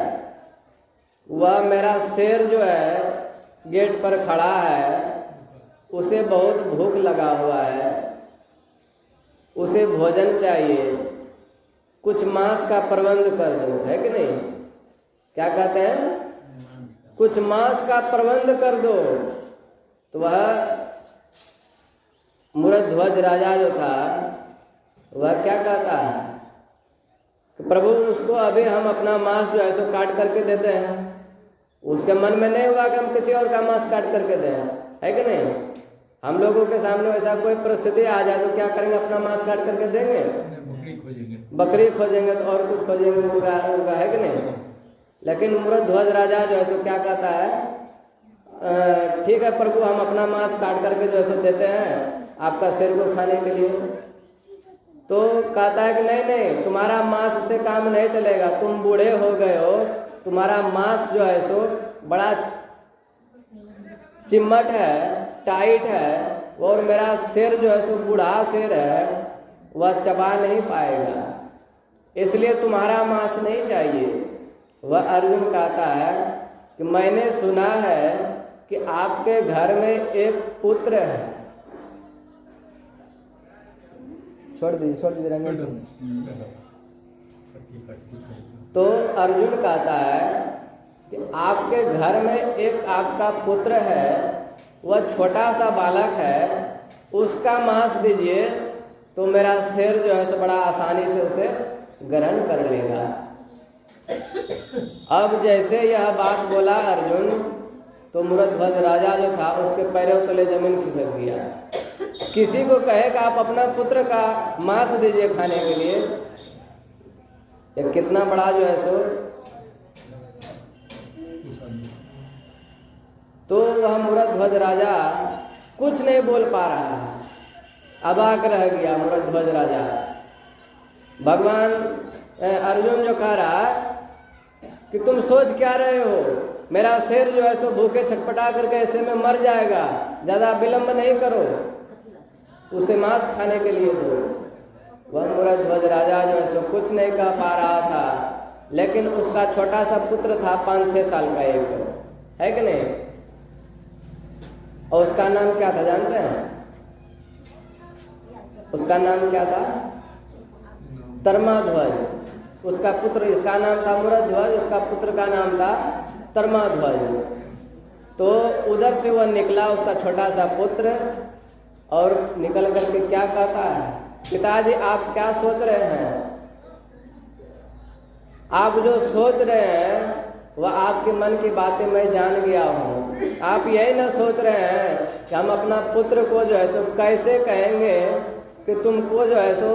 [SPEAKER 1] वह मेरा शेर जो है गेट पर खड़ा है, उसे बहुत भूख लगा हुआ है, उसे भोजन चाहिए, कुछ मांस का प्रबंध कर दो, है कि नहीं। क्या कहते हैं, कुछ मांस का प्रबंध कर दो। तो वह मूरध्वज राजा जो था वह क्या कहता है, तो प्रभु उसको अभी हम अपना मांस जो है सो काट करके देते हैं, उसके मन में नहीं हुआ कि हम किसी और का मांस काट करके दें, है कि नहीं? हम लोगों के सामने ऐसा कोई परिस्थिति आ जाए तो क्या करेंगे? अपना मांस काट करके देंगे? बकरी खोजेंगे तो और कुछ खोजेंगे, मुर्गा है कि नहीं? लेकिन मूर्धध्वज राजा जो है सो क्या कहता है, ठीक है प्रभु हम अपना मांस काट करके जो है सो देते हैं आपका सिर को खाने के लिए। तो कहता है कि नहीं नहीं, तुम्हारा मांस से काम नहीं चलेगा, तुम बूढ़े हो गए हो, तुम्हारा मांस जो है सो बड़ा चिम्मट है, टाइट है, और मेरा सिर जो है सो बूढ़ा सिर है, वह चबा नहीं पाएगा, इसलिए तुम्हारा मांस नहीं चाहिए। वह अर्जुन कहता है कि मैंने सुना है कि आपके घर में एक पुत्र है। छोड़ दीजिए रंगन। तो अर्जुन कहता है कि आपके घर में एक आपका पुत्र है, वह छोटा सा बालक है, उसका मांस दीजिए तो मेरा सिर जो है सो बड़ा आसानी से उसे ग्रहण कर लेगा। अब जैसे यह बात बोला अर्जुन, तो मूर्धध्वज राजा जो था उसके पैरों तले जमीन खिसक गया। किसी को कहे कि आप अपना पुत्र का मांस दीजिए खाने के लिए, ये कितना बड़ा जो है सो। तो वह मूर्धध्वज राजा कुछ नहीं बोल पा रहा है, अबाक रह गया मूर्धध्वज राजा। भगवान अर्जुन जो कह रहा कि तुम सोच क्या रहे हो, मेरा सिर जो है सो भूखे छटपटा करके ऐसे में मर जाएगा, ज़्यादा विलंब नहीं करो, उसे मांस खाने के लिए दो। वह मूर्धध्वज राजा जो है सो कुछ नहीं कह पा रहा था, लेकिन उसका छोटा सा पुत्र था 5-6 साल का एक, है कि नहीं? और उसका नाम क्या था जानते हैं? उसका नाम क्या था? धर्माध्वज। उसका पुत्र, इसका नाम था मूर्धध्वज, उसका पुत्र का नाम था धर्माध्वज। तो उधर से वह निकला उसका छोटा सा पुत्र, और निकल करके क्या कहता है, पिताजी आप क्या सोच रहे हैं? आप जो सोच रहे हैं वह आपके मन की बातें मैं जान गया हूँ। आप यही ना सोच रहे हैं कि हम अपना पुत्र को जो है सो कैसे कहेंगे कि तुमको जो है सो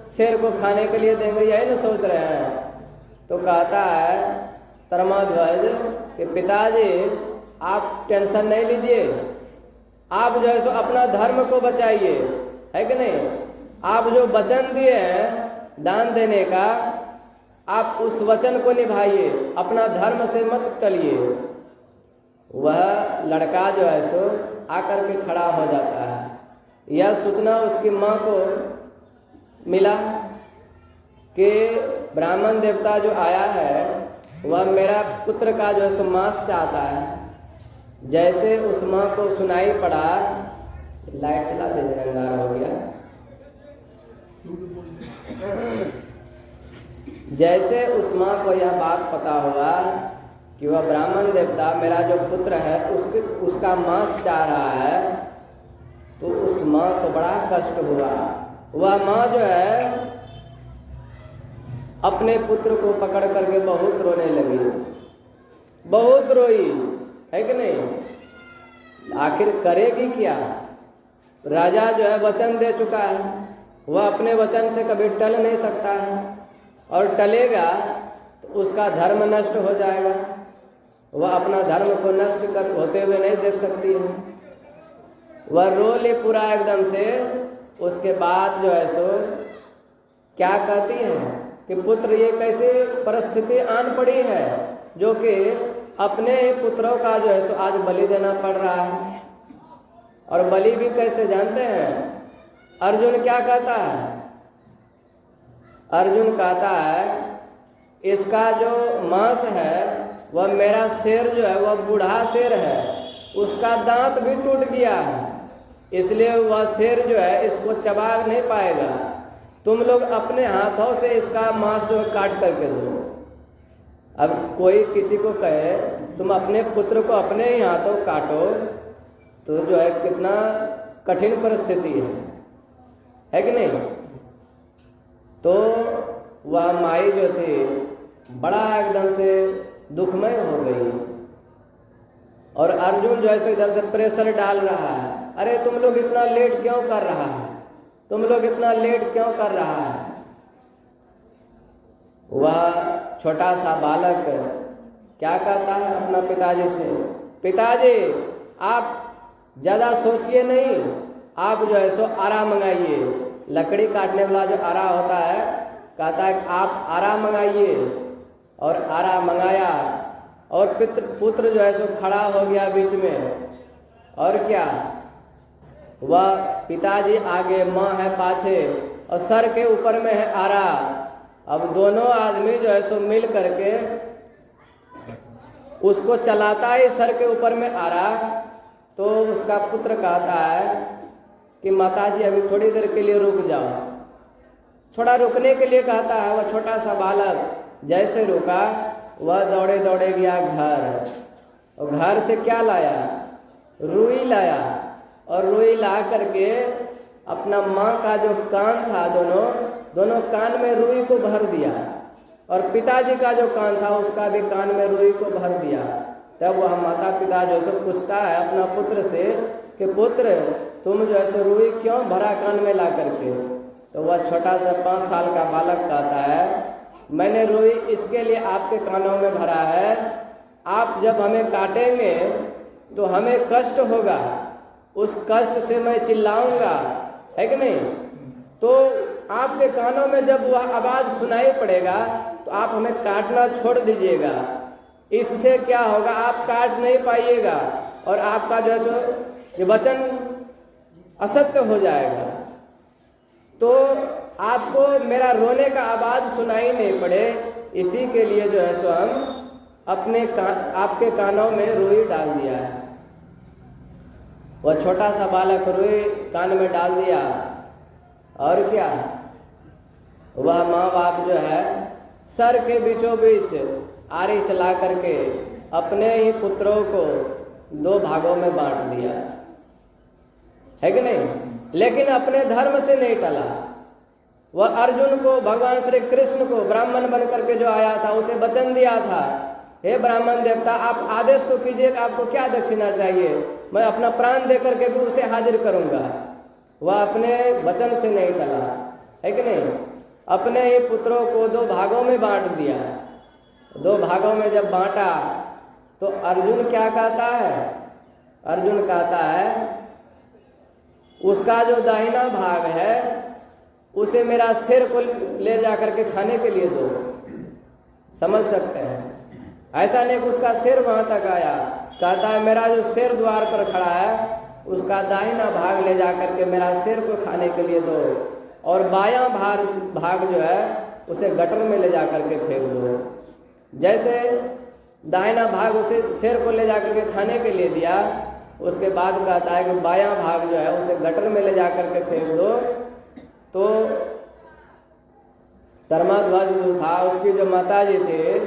[SPEAKER 1] शेर को खाने के लिए देंगे, यही ना सोच रहे हैं। तो कहता है धर्माध्वज कि पिताजी आप टेंशन नहीं लीजिए, आप जो है सो अपना धर्म को बचाइए, है कि नहीं? आप जो वचन दिए हैं दान देने का, आप उस वचन को निभाइए, अपना धर्म से मत टलिए। वह लड़का जो है सो आकर के खड़ा हो जाता है। यह सूचना उसकी माँ को मिला कि ब्राह्मण देवता जो आया है वह मेरा पुत्र का जो है सो मांस चाहता है। जैसे उस माँ को सुनाई पड़ा, लाइट चला दीजिए, अंधारा हो गया। जैसे उस माँ को यह बात पता हुआ कि वह ब्राह्मण देवता मेरा जो पुत्र है उसका मांस चाह रहा है, तो उस माँ को बड़ा कष्ट हुआ। वह माँ जो है अपने पुत्र को पकड़ करके बहुत रोने लगी, बहुत रोई, है कि नहीं? आखिर करेगी क्या? राजा जो है वचन दे चुका है, वह अपने वचन से कभी टल नहीं सकता है, और टलेगा तो उसका धर्म नष्ट हो जाएगा। वह अपना धर्म को नष्ट कर होते हुए नहीं देख सकती है। वह रो ले पूरा एकदम से। उसके बाद जो है सो क्या कहती है कि पुत्र ये कैसे परिस्थिति आन पड़ी है जो कि अपने ही पुत्रों का जो है सो आज बलि देना पड़ रहा है। और बलि भी कैसे जानते हैं? अर्जुन क्या कहता है? अर्जुन कहता है इसका जो मांस है वह मेरा शेर जो है वह बूढ़ा शेर है, उसका दांत भी टूट गया है, इसलिए वह शेर जो है इसको चबा नहीं पाएगा। तुम लोग अपने हाथों से इसका मांस जो है काट करके दो। अब कोई किसी को कहे तुम अपने पुत्र को अपने ही हाथों काटो, तो जो है कितना कठिन परिस्थिति है कि नहीं? तो वह माई जो थी बड़ा एकदम से दुखमय हो गई। और अर्जुन जो है सो इधर से प्रेशर डाल रहा है, अरे तुम लोग इतना लेट क्यों कर रहा है, तुम लोग इतना लेट क्यों कर रहा है। वह छोटा सा बालक क्या कहता है अपना पिताजी से, पिताजी आप ज़्यादा सोचिए नहीं, आप जो है सो आरा मंगाइए। लकड़ी काटने वाला जो आरा होता है, कहता है कि आप आरा मंगाइए। और आरा मंगाया और पुत्र जो है सो खड़ा हो गया बीच में। और क्या, वह पिताजी आगे, माँ है पाछे और सर के ऊपर में है आरा। अब दोनों आदमी जो है सो मिल करके उसको चलाता है सर के ऊपर में आरा। तो उसका पुत्र कहता है कि माताजी अभी थोड़ी देर के लिए रुक जाओ। थोड़ा रुकने के लिए कहता है। वह छोटा सा बालक जैसे रुका, वह दौड़े दौड़े गया घर। और घर से क्या लाया, रुई लाया। और रुई ला करके अपना माँ का जो कान था, दोनों कान में रुई को भर दिया। और पिताजी का जो कान था उसका भी कान में रुई को भर दिया। तब वह माता पिता जो सो पूछता है अपना पुत्र से कि पुत्र तुम जो है सो रुई क्यों भरा कान में ला करके। तो वह छोटा सा 5 साल का बालक कहता है, मैंने रुई इसके लिए आपके कानों में भरा है, आप जब हमें काटेंगे तो हमें कष्ट होगा, उस कष्ट से मैं चिल्लाऊंगा, है कि नहीं। तो आपके कानों में जब वह आवाज़ सुनाई पड़ेगा तो आप हमें काटना छोड़ दीजिएगा। इससे क्या होगा, आप काट नहीं पाइएगा और आपका जो है सो ये वचन असत्य हो जाएगा। तो आपको मेरा रोने का आवाज़ सुनाई नहीं पड़े, इसी के लिए जो है सो हम आपके कानों में रुई डाल दिया है। वह छोटा सा बालक रुई कान में डाल दिया। और क्या, वह माँ बाप जो है सर के बीचों बीच आरी चला करके अपने ही पुत्रों को 2 भागों में बांट दिया, है कि नहीं। लेकिन अपने धर्म से नहीं टला। वह अर्जुन को, भगवान श्री कृष्ण को ब्राह्मण बन करके जो आया था, उसे वचन दिया था, हे ब्राह्मण देवता आप आदेश तो कीजिए कि आपको क्या दक्षिणा चाहिए, मैं अपना प्राण दे करके भी उसे हाजिर करूंगा। वह अपने वचन से नहीं टला, है कि नहीं। अपने ही पुत्रों को 2 भागों में बांट दिया। 2 भागों में जब बांटा तो अर्जुन क्या कहता है, अर्जुन कहता है उसका जो दाहिना भाग है उसे मेरा सिर को ले जा करके खाने के लिए दो। समझ सकते हैं, ऐसा नहीं कि उसका सिर वहां तक आया, कहता है मेरा जो सिर द्वार पर खड़ा है उसका दाहिना भाग ले जा करके मेरा सिर को खाने के लिए दो, और बायां भाग जो है उसे गटर में ले जा करके फेंक दो। जैसे दाहिना भाग उसे सिर को ले जा करके खाने के लिए दिया, उसके बाद कहता है कि बायां भाग जो है उसे गटर में ले जा करके फेंक दो। तो धर्मध्वज जो था, उसकी जो माताजी थे,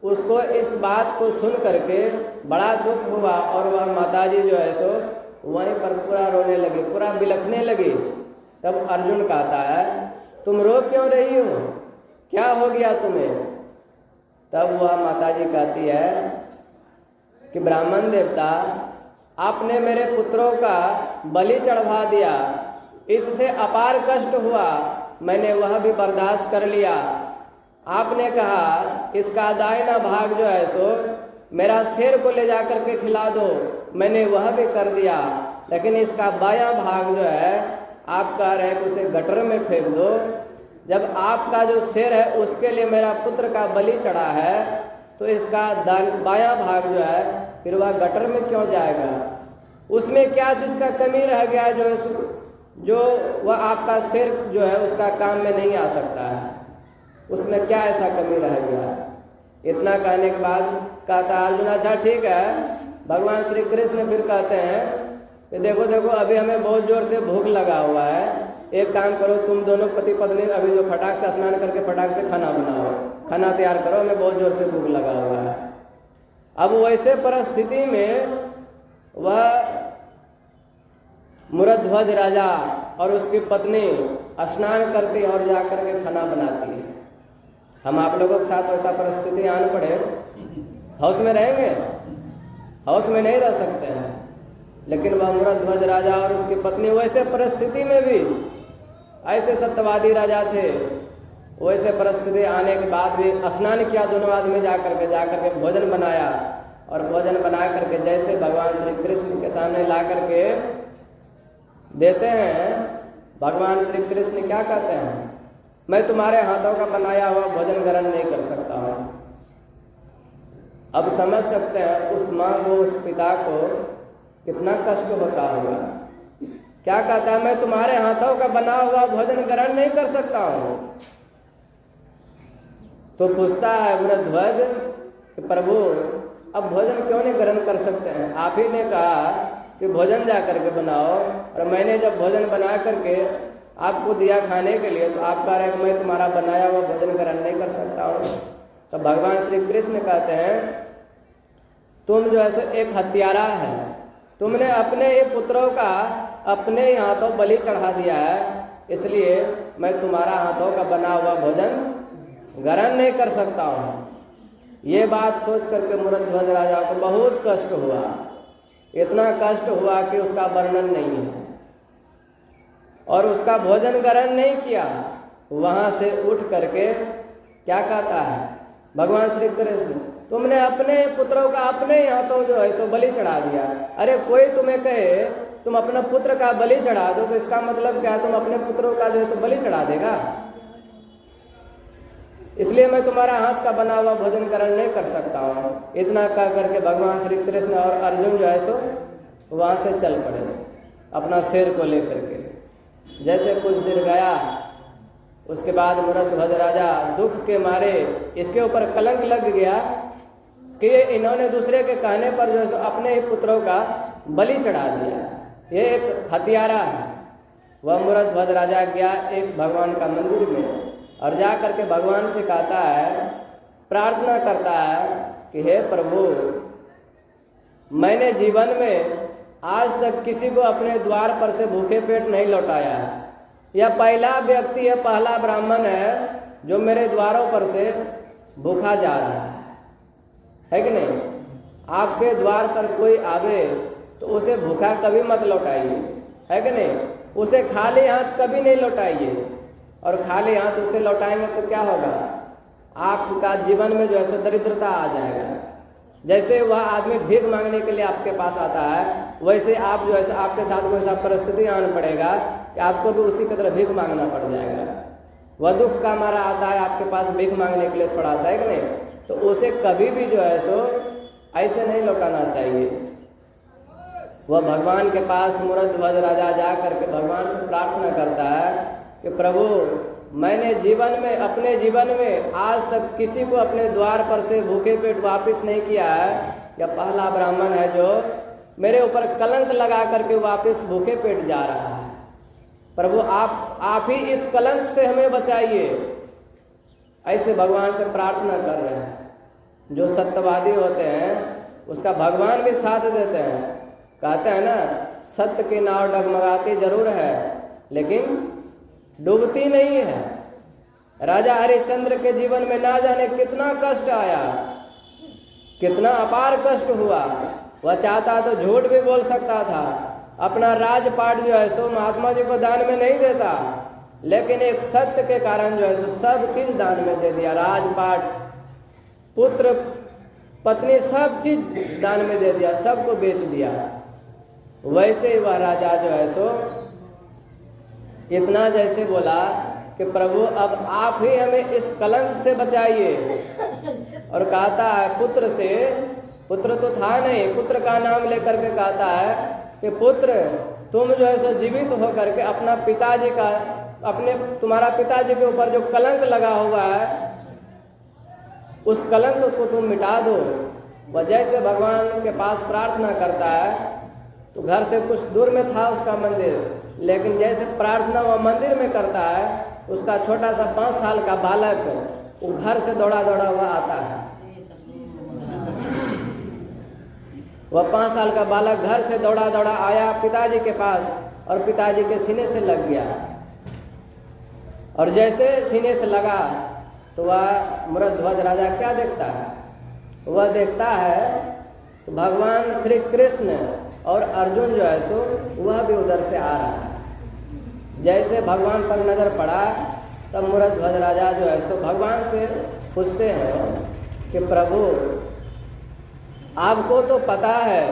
[SPEAKER 1] उसको इस बात को सुन करके बड़ा दुख हुआ और वह माताजी जो है सो वहीं पर पूरा रोने लगी, पूरा बिलखने लगी। तब अर्जुन कहता है तुम रो क्यों रही हो, क्या हो गया तुम्हें। तब वह माताजी कहती है कि ब्राह्मण देवता आपने मेरे पुत्रों का बलि चढ़वा दिया, इससे अपार कष्ट हुआ, मैंने वह भी बर्दाश्त कर लिया। आपने कहा इसका दाहिना भाग जो है सो मेरा सिर को ले जा करके खिला दो, मैंने वह भी कर दिया। लेकिन इसका बायां भाग जो है आप कह रहे हैं कि उसे गटर में फेंक दो। जब आपका जो सिर है उसके लिए मेरा पुत्र का बलि चढ़ा है, तो इसका बायां भाग जो है फिर वह गटर में क्यों जाएगा। उसमें क्या चीज़ का कमी रह गया जो वह आपका सिर जो है उसका काम में नहीं आ सकता है, उसमें क्या ऐसा कमी रह गया। इतना कहने के बाद कहता अर्जुन अच्छा ठीक है। भगवान श्री कृष्ण फिर कहते हैं कि देखो देखो अभी हमें बहुत जोर से भूख लगा हुआ है, एक काम करो तुम दोनों पति पत्नी अभी जो फटाक से स्नान करके फटाक से खाना बनाओ, खाना तैयार करो, हमें बहुत जोर से भूख लगा हुआ है। अब वैसे परिस्थिति में वह मुरध्वज राजा और उसकी पत्नी स्नान करती है और जाकर के खाना बनाती है। हम आप लोगों के साथ वैसा परिस्थिति आन पड़े, हाउस में रहेंगे? हाउस में नहीं रह सकते हैं। लेकिन वह मूरध्वज राजा और उसकी पत्नी वैसे परिस्थिति में भी, ऐसे सत्यवादी राजा थे, वैसे परिस्थिति आने के बाद भी स्नान किया दोनों आदमी जा करके भोजन बनाया, और भोजन बना करके जैसे भगवान श्री कृष्ण के सामने ला करके देते हैं, भगवान श्री कृष्ण क्या कहते हैं? मैं तुम्हारे हाथों का बनाया हुआ भोजन ग्रहण नहीं कर सकता हूँ। अब समझ सकते हैं उस माँ को, उस पिता को कितना कष्ट होता होगा। क्या कहता है? मैं तुम्हारे हाथों का बना हुआ भोजन ग्रहण नहीं कर सकता हूँ। तो पूछता है मूरध्वज कि प्रभु अब भोजन क्यों नहीं ग्रहण कर सकते हैं? आप ही ने कहा कि भोजन जा करके बनाओ, और मैंने जब भोजन बना करके आपको दिया खाने के लिए, तो आप कह रहे हैं कि मैं तुम्हारा बनाया हुआ भोजन ग्रहण नहीं कर सकता हूँ। तो भगवान श्री कृष्ण कहते हैं तुम जो है सो एक हत्यारा है, तुमने अपने ही पुत्रों का अपने ही हाथों बलि चढ़ा दिया है, इसलिए मैं तुम्हारा हाथों का बना हुआ भोजन ग्रहण नहीं कर सकता हूँ। ये बात सोच करके मूरध्वज राजा को बहुत कष्ट हुआ, इतना कष्ट हुआ कि उसका वर्णन नहीं है, और उसका भोजन ग्रहण नहीं किया। वहाँ से उठ करके क्या कहता है भगवान श्री कृष्ण, तुमने अपने पुत्रों का अपने ही हाथों जो है सो बलि चढ़ा दिया। अरे कोई तुम्हें कहे तुम अपना पुत्र का बलि चढ़ा दो, तो इसका मतलब क्या? तुम अपने पुत्रों का जो है सो बलि चढ़ा देगा? इसलिए मैं तुम्हारा हाथ का बना हुआ भोजन ग्रहण नहीं कर सकता हूँ। इतना कह करके भगवान श्री कृष्ण और अर्जुन जो है सो वहाँ से चल पड़े अपना शेर को लेकर के। जैसे कुछ देर गया, उसके बाद मूरध्वज राजा दुख के मारे, इसके ऊपर कलंक लग गया कि इन्होंने दूसरे के कहने पर जो है सो अपने ही पुत्रों का बलि चढ़ा दिया। ये एक हत्यारा है। वह मूरध्वज राजा गया एक भगवान का मंदिर में, और जा करके भगवान से कहता है, प्रार्थना करता है कि हे प्रभु, मैंने जीवन में आज तक किसी को अपने द्वार पर से भूखे पेट नहीं लौटाया है। यह पहला व्यक्ति है, पहला ब्राह्मण है जो मेरे द्वारों पर से भूखा जा रहा है कि नहीं? आपके द्वार पर कोई आवे तो उसे भूखा कभी मत लौटाइए, है कि नहीं? उसे खाली हाथ कभी नहीं लौटाइए, और खाली हाथ उसे लौटाएंगे तो क्या होगा? आपका जीवन में जो है सो दरिद्रता आ जाएगा। जैसे वह आदमी भीख मांगने के लिए आपके पास आता है, वैसे आप जो है सो आपके साथ वैसा परिस्थिति आना पड़ेगा कि आपको भी उसी की तरह भीख मांगना पड़ जाएगा। वह दुख का मारा आता है आपके पास भीख मांगने के लिए थोड़ा सा, है कि नहीं? तो उसे कभी भी जो है सो ऐसे नहीं लौटाना चाहिए। वह भगवान के पास मूरध्वज राजा जा करके भगवान से प्रार्थना करता है कि प्रभु, मैंने जीवन में, अपने जीवन में आज तक किसी को अपने द्वार पर से भूखे पेट वापस नहीं किया है। यह पहला ब्राह्मण है जो मेरे ऊपर कलंक लगा करके वापस भूखे पेट जा रहा है। प्रभु आप ही इस कलंक से हमें बचाइए। ऐसे भगवान से प्रार्थना कर रहे हैं। जो सत्यवादी होते हैं उसका भगवान भी साथ देते हैं। कहते हैं ना, सत्य की नाव डगमगाती जरूर है लेकिन डूबती नहीं है। राजा हरिश्चंद्र के जीवन में ना जाने कितना कष्ट आया, कितना अपार कष्ट हुआ। वह चाहता तो झूठ भी बोल सकता था, अपना राजपाट जो है सो महात्मा जी को दान में नहीं देता, लेकिन एक सत्य के कारण जो है सो सब चीज दान में दे दिया। राजपाट, पुत्र, पत्नी, सब चीज दान में दे दिया, सबको बेच दिया। वैसे ही वह राजा जो है सो इतना जैसे बोला कि प्रभु अब आप ही हमें इस कलंक से बचाइए। और कहता है पुत्र से, पुत्र तो था नहीं, पुत्र का नाम लेकर के कहता है कि पुत्र, तुम जो है सो जीवित होकर के अपना पिताजी का, अपने तुम्हारा पिताजी के ऊपर जो कलंक लगा हुआ है उस कलंक को तुम मिटा दो। वह जैसे भगवान के पास प्रार्थना करता है, तो घर से कुछ दूर में था उसका मंदिर, लेकिन जैसे प्रार्थना वह मंदिर में करता है, उसका छोटा सा 5 साल का बालक वो घर से दौड़ा दौड़ा हुआ आता है। वह 5 साल का बालक घर से दौड़ा दौड़ा आया पिताजी के पास और पिताजी के सीने से लग गया। और जैसे सीने से लगा तो वह मूरध्वज राजा क्या देखता है? वह देखता है तो भगवान श्री कृष्ण और अर्जुन जो है सो वह भी उधर से आ रहा है। जैसे भगवान पर नज़र पड़ा तब मूरध्वज राजा जो है सो भगवान से पूछते हैं कि प्रभु आपको तो पता है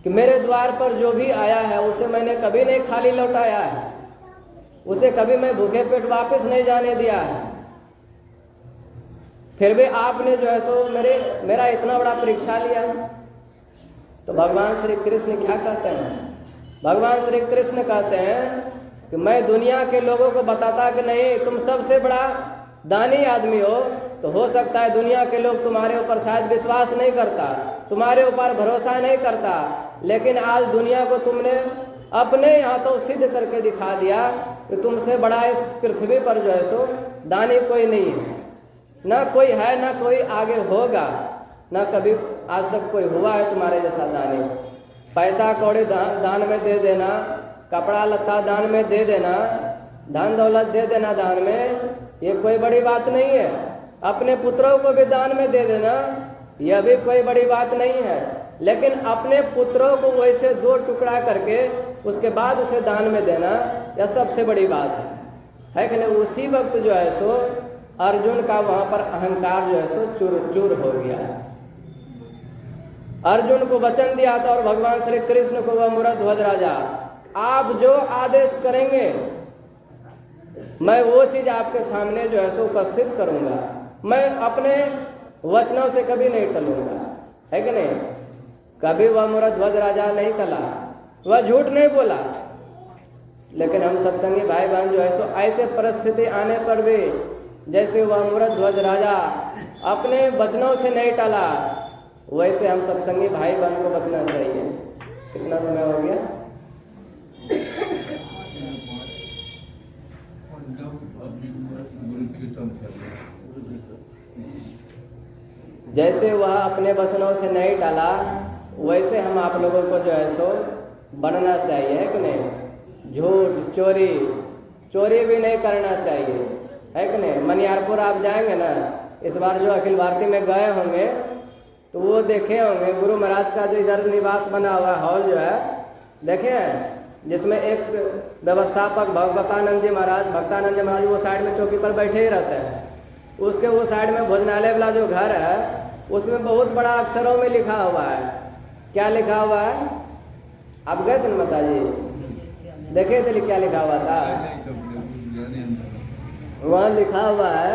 [SPEAKER 1] कि मेरे द्वार पर जो भी आया है उसे मैंने कभी नहीं खाली लौटाया है, उसे कभी मैं भूखे पेट वापस नहीं जाने दिया है। फिर भी आपने जो है सो मेरा इतना बड़ा परीक्षा लिया। तो भगवान श्री कृष्ण क्या कहते हैं? भगवान श्री कृष्ण कहते हैं कि मैं दुनिया के लोगों को बताता कि नहीं तुम सबसे बड़ा दानी आदमी हो सकता है दुनिया के लोग तुम्हारे ऊपर शायद विश्वास नहीं करता, तुम्हारे ऊपर भरोसा नहीं करता, लेकिन आज दुनिया को तुमने अपने हाथों सिद्ध करके दिखा दिया कि तुमसे बड़ा इस पृथ्वी पर जो है सो दानी कोई नहीं है, ना कोई है ना कोई आगे होगा, ना कभी आज तक कोई हुआ है तुम्हारे जैसा दानी। पैसा कौड़ी दान में दे देना, कपड़ा लत्ता दान में दे देना, धन दौलत दे देना दान में, ये कोई बड़ी बात नहीं है। अपने पुत्रों को भी दान में दे देना यह भी कोई बड़ी बात नहीं है, लेकिन अपने पुत्रों को वैसे 2 टुकड़ा करके उसके बाद उसे दान में देना यह सबसे बड़ी बात है कि नहीं? उसी वक्त जो है सो अर्जुन का वहाँ पर अहंकार जो है सो चूर चूर हो गया। अर्जुन को वचन दिया था और भगवान श्री कृष्ण को वह मूरध्वज राजा आप जो आदेश करेंगे मैं वो चीज आपके सामने जो है सो उपस्थित करूंगा, मैं अपने वचनों से कभी नहीं टलूंगा, है कि नहीं? कभी वह मूरध्वज राजा नहीं टला, वह झूठ नहीं बोला। लेकिन हम सत्संगी भाई बहन जो है सो ऐसे परिस्थिति आने पर भी जैसे वह मूरध्वज राजा अपने वचनों से नहीं टला, वैसे हम सत्संगी भाई बहन को बचना चाहिए। कितना समय हो गया? जैसे वह अपने वचनों से नहीं टाला वैसे हम आप लोगों को जो है सो बनना चाहिए, है कि नहीं? झूठ चोरी भी नहीं करना चाहिए, है कि नहीं? मनियारपुर आप जाएंगे ना, इस बार जो अखिल भारती में गए होंगे तो वो देखे होंगे गुरु महाराज का जो इधर निवास बना हुआ हॉल जो है देखे हैं, जिसमें एक व्यवस्थापक भक्तानंद जी महाराज वो साइड में चौकी पर बैठे ही रहते हैं। उसके वो साइड में भोजनालय वाला जो घर है उसमें बहुत बड़ा अक्षरों में लिखा हुआ है। क्या लिखा हुआ है? आप गए थे ना माता जी, देखे थे क्या लिखा हुआ था? वहाँ लिखा हुआ है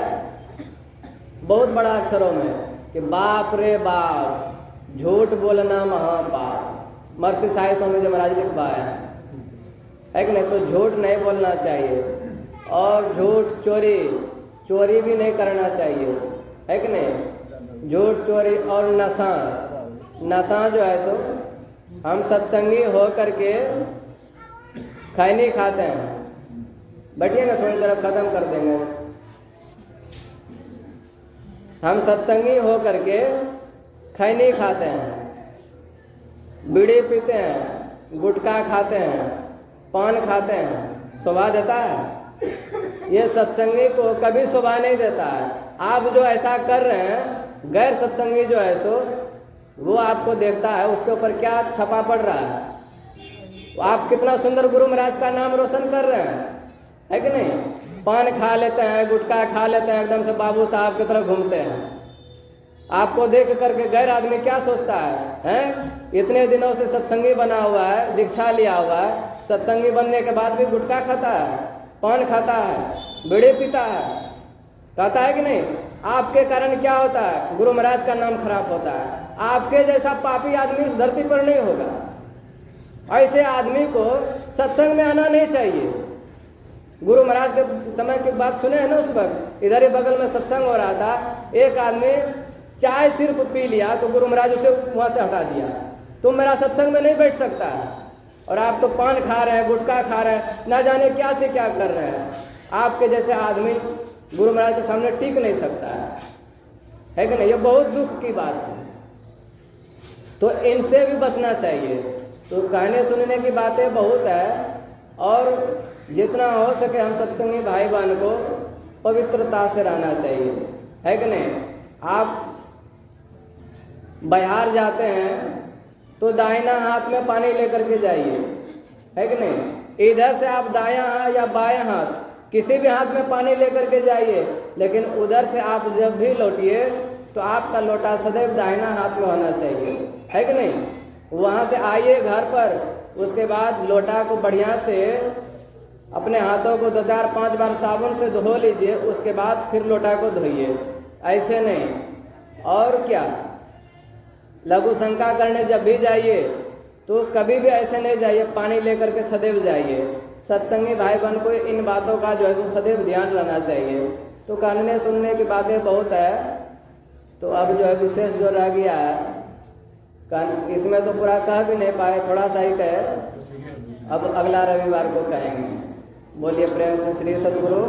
[SPEAKER 1] बहुत बड़ा अक्षरों में कि बाप रे बाप झूठ बोलना महापाप। महर्षि साई स्वामी जी महाराज लिखवाया है कि नहीं? तो झूठ नहीं बोलना चाहिए और झूठ चोरी भी नहीं करना चाहिए, है कि नहीं? झूठ चोरी और नशा जो है सो हम सत्संगी हो करके खैनी खाते हैं। बैठिए ना, थोड़ी देर खत्म कर देंगे। हम सत्संगी हो करके खैनी खाते हैं, बीड़ी पीते हैं, गुटखा खाते हैं, पान खाते हैं, शोभा देता है? ये सत्संगी को कभी शोभा नहीं देता है। आप जो ऐसा कर रहे हैं, गैर सत्संगी जो है सो वो आपको देखता है, उसके ऊपर क्या छपा पड़ रहा है। आप कितना सुंदर गुरु महाराज का नाम रोशन कर रहे हैं, है कि नहीं? पान खा लेते हैं, गुटखा खा लेते हैं, एकदम से बाबू साहब की तरफ घूमते हैं। आपको देख करके गैर आदमी क्या सोचता है? इतने दिनों से सत्संगी बना हुआ है, दीक्षा लिया हुआ है, सत्संगी बनने के बाद भी गुटखा खाता है, पान खाता है, बीड़ी पीता है, कहता है कि नहीं? आपके कारण क्या होता है? गुरु महाराज का नाम खराब होता है। आपके जैसा पापी आदमी इस धरती पर नहीं होगा। ऐसे आदमी को सत्संग में आना नहीं चाहिए। गुरु महाराज के समय की बात सुने हैं ना, उस वक्त इधर ही बगल में सत्संग हो रहा था, एक आदमी चाय सिर्फ पी लिया तो गुरु महाराज उसे वहां से हटा दिया, तुम मेरा सत्संग में नहीं बैठ सकता है। और आप तो पान खा रहे हैं, गुटखा खा रहे हैं, ना जाने क्या से क्या कर रहे हैं। आपके जैसे आदमी गुरु महाराज के सामने टिक नहीं सकता है कि नहीं? ये बहुत दुख की बात है। तो इनसे भी बचना चाहिए। तो कहने सुनने की बातें बहुत है, और जितना हो सके हम सत्संगी भाई बहन को पवित्रता से रहना चाहिए, है कि नहीं। आप बाहर जाते हैं तो दाहिना हाथ में पानी लेकर के जाइए, है कि नहीं। इधर से आप दायां हाथ या बायां हाथ किसी भी हाथ में पानी लेकर के जाइए, लेकिन उधर से आप जब भी लौटिए तो आपका लोटा सदैव दाहिना हाथ में होना चाहिए, है कि नहीं। वहाँ से आइए घर पर, उसके बाद लोटा को बढ़िया से अपने हाथों को 2-4-5 बार साबुन से धो लीजिए, उसके बाद फिर लोटा को धोइए, ऐसे नहीं। और क्या, लघु शंका करने जब भी जाइए तो कभी भी ऐसे नहीं जाइए, पानी लेकर के सदैव जाइए। सत्संगी भाई बहन को इन बातों का जो है सदैव ध्यान रहना चाहिए। तो कहने सुनने की बातें बहुत है, तो अब जो है विशेष जो रह गया है इसमें तो पूरा कह भी नहीं पाए, थोड़ा सा ही कहे, अब अगला रविवार को कहेंगे। बोलिए प्रेम से श्री सद्गुरु